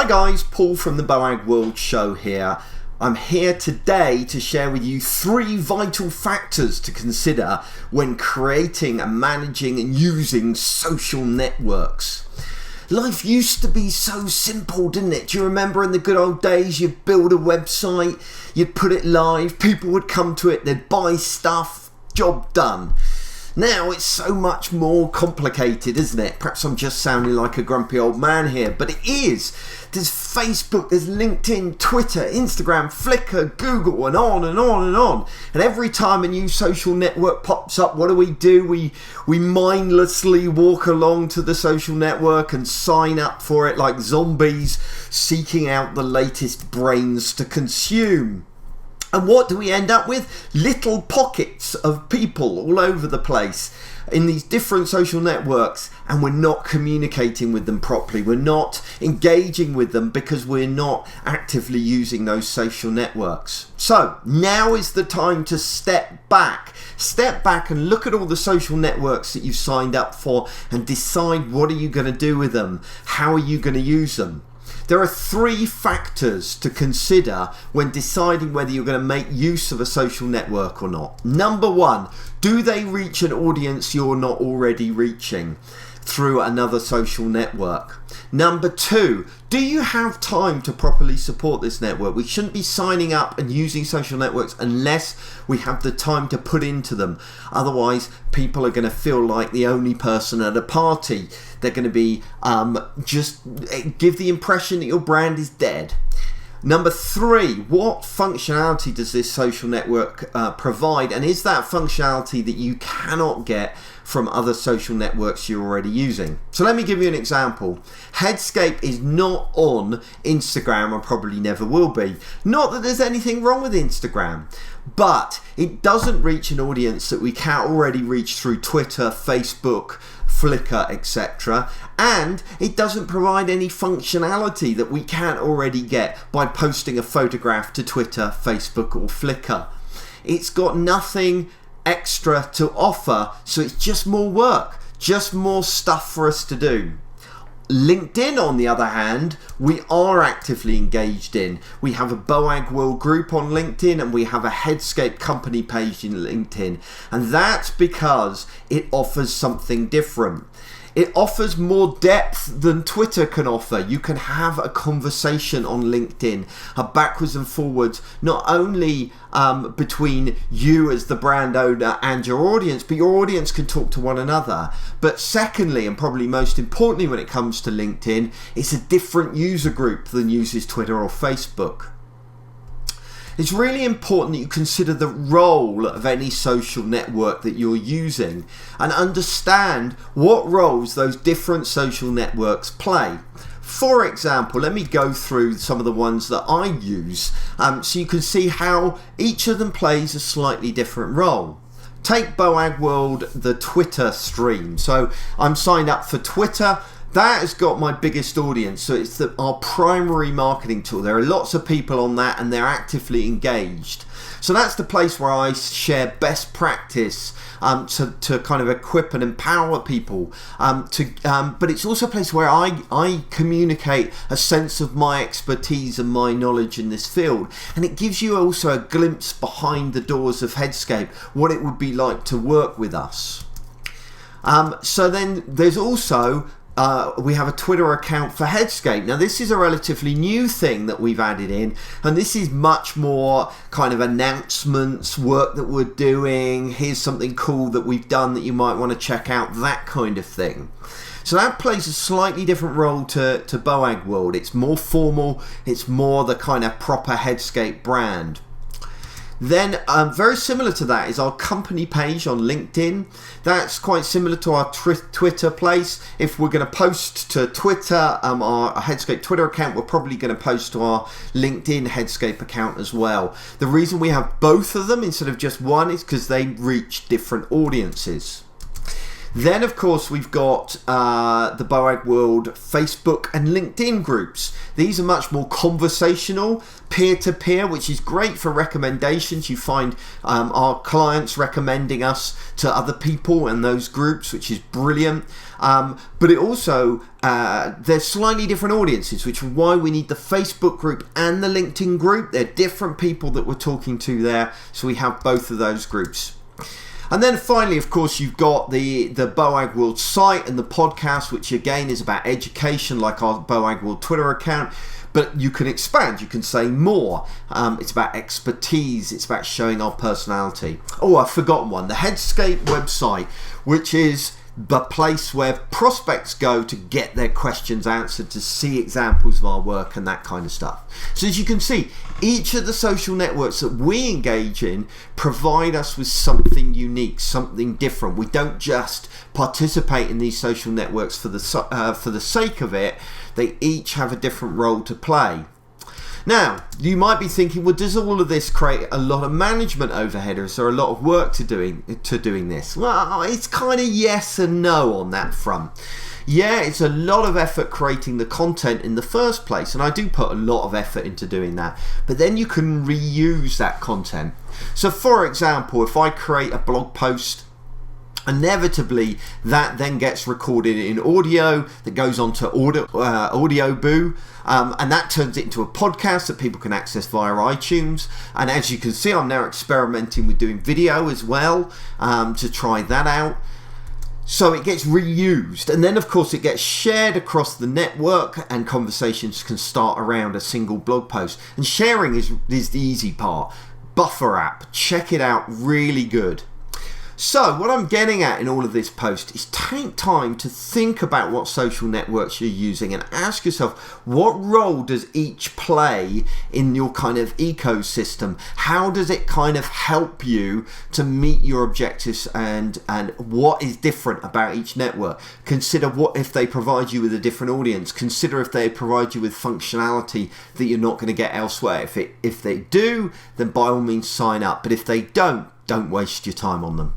Hi guys, Paul from the Boag World Show here. I'm here today to share with you 3 vital factors to consider when creating and managing and using social networks. Life used to be so simple, didn't it? Do you remember in the good old days, you'd build a website, you'd put it live, people would come to it, they'd buy stuff, job done. Now it's so much more complicated, isn't it? Perhaps I'm just sounding like a grumpy old man here, but it is. There's Facebook, there's LinkedIn, Twitter, Instagram, Flickr, Google, and on and on and on. And every time a new social network pops up, what do? We mindlessly walk along to the social network and sign up for it like zombies, seeking out the latest brains to consume. And what do we end up with? Little pockets of people all over the place in these different social networks, and we're not communicating with them properly. We're not engaging with them because we're not actively using those social networks. So now is the time to step back and look at all the social networks that you've signed up for and decide, what are you going to do with them? How are you going to use them? There are 3 factors to consider when deciding whether you're going to make use of a social network or not. Number 1, do they reach an audience you're not already reaching through another social network? Number 2, do you have time to properly support this network? We shouldn't be signing up and using social networks unless we have the time to put into them. Otherwise, people are going to feel like the only person at a party. They're going to be just give the impression that your brand is dead. Number 3, what functionality does this social network provide? And is that functionality that you cannot get from other social networks you're already using? So let me give you an example. Headscape is not on Instagram and probably never will be. Not that there's anything wrong with Instagram, but it doesn't reach an audience that we can't already reach through Twitter, Facebook, Flickr, etc. And it doesn't provide any functionality that we can't already get by posting a photograph to Twitter, Facebook or Flickr. It's got nothing extra to offer, so it's just more work, just more stuff for us to do. LinkedIn, on the other hand, we are actively engaged in. We have a Boag World group on LinkedIn and we have a Headscape company page in LinkedIn. And that's because it offers something different. It offers more depth than Twitter can offer. You can have a conversation on LinkedIn, backwards and forwards, not only between you as the brand owner and your audience, but your audience can talk to one another. But secondly, and probably most importantly when it comes to LinkedIn, it's a different user group than uses Twitter or Facebook. It's really important that you consider the role of any social network that you're using and understand what roles those different social networks play. For example, let me go through some of the ones that I use so you can see how each of them plays a slightly different role. Take Boag World, the Twitter stream. So I'm signed up for Twitter. That has got my biggest audience, so it's our primary marketing tool. There are lots of people on that and they're actively engaged. So that's the place where I share best practice to kind of equip and empower people. But it's also a place where I communicate a sense of my expertise and my knowledge in this field. And it gives you also a glimpse behind the doors of Headscape, what it would be like to work with us. So then there's also we have a Twitter account for Headscape. Now this is a relatively new thing that we've added in, and this is much more kind of announcements, work that we're doing, here's something cool that we've done that you might want to check out, that kind of thing. So that plays a slightly different role to Boag World. It's more formal, it's more the kind of proper Headscape brand. Then very similar to that is our company page on LinkedIn. That's quite similar to our Twitter place. If we're going to post to Twitter, our Headscape Twitter account, we're probably going to post to our LinkedIn Headscape account as well. The reason we have both of them instead of just one is because they reach different audiences. Then, of course, we've got the BOAG World Facebook and LinkedIn groups. These are much more conversational, peer-to-peer, which is great for recommendations. You find our clients recommending us to other people in those groups, which is brilliant. But it also, there's slightly different audiences, which is why we need the Facebook group and the LinkedIn group. They're different people that we're talking to there, so we have both of those groups. And then finally, of course, you've got the BOAG World site and the podcast, which again is about education, like our BOAG World Twitter account. But you can expand, you can say more. It's about expertise, it's about showing our personality. Oh, I've forgotten one, the Headscape website, which is the place where prospects go to get their questions answered, to see examples of our work and that kind of stuff. So as you can see, each of the social networks that we engage in provide us with something unique, something different. We don't just participate in these social networks for the sake of it. They each have a different role to play. Now, you might be thinking, well, does all of this create a lot of management overhead, or is there a lot of work to doing this? Well, it's kind of yes and no on that front. Yeah, it's a lot of effort creating the content in the first place, and I do put a lot of effort into doing that, but then you can reuse that content. So for example, if I create a blog post, inevitably that then gets recorded in audio that goes onto Audioboo, and that turns it into a podcast that people can access via iTunes. And as you can see, I'm now experimenting with doing video as well, to try that out. So it gets reused, and then of course it gets shared across the network, and conversations can start around a single blog post. And sharing is the easy part. Buffer app, check it out, really good. So what I'm getting at in all of this post is take time to think about what social networks you're using and ask yourself, what role does each play in your kind of ecosystem? How does it kind of help you to meet your objectives, and what is different about each network? Consider what if they provide you with a different audience. Consider if they provide you with functionality that you're not going to get elsewhere. If they do, then by all means sign up. But if they don't waste your time on them.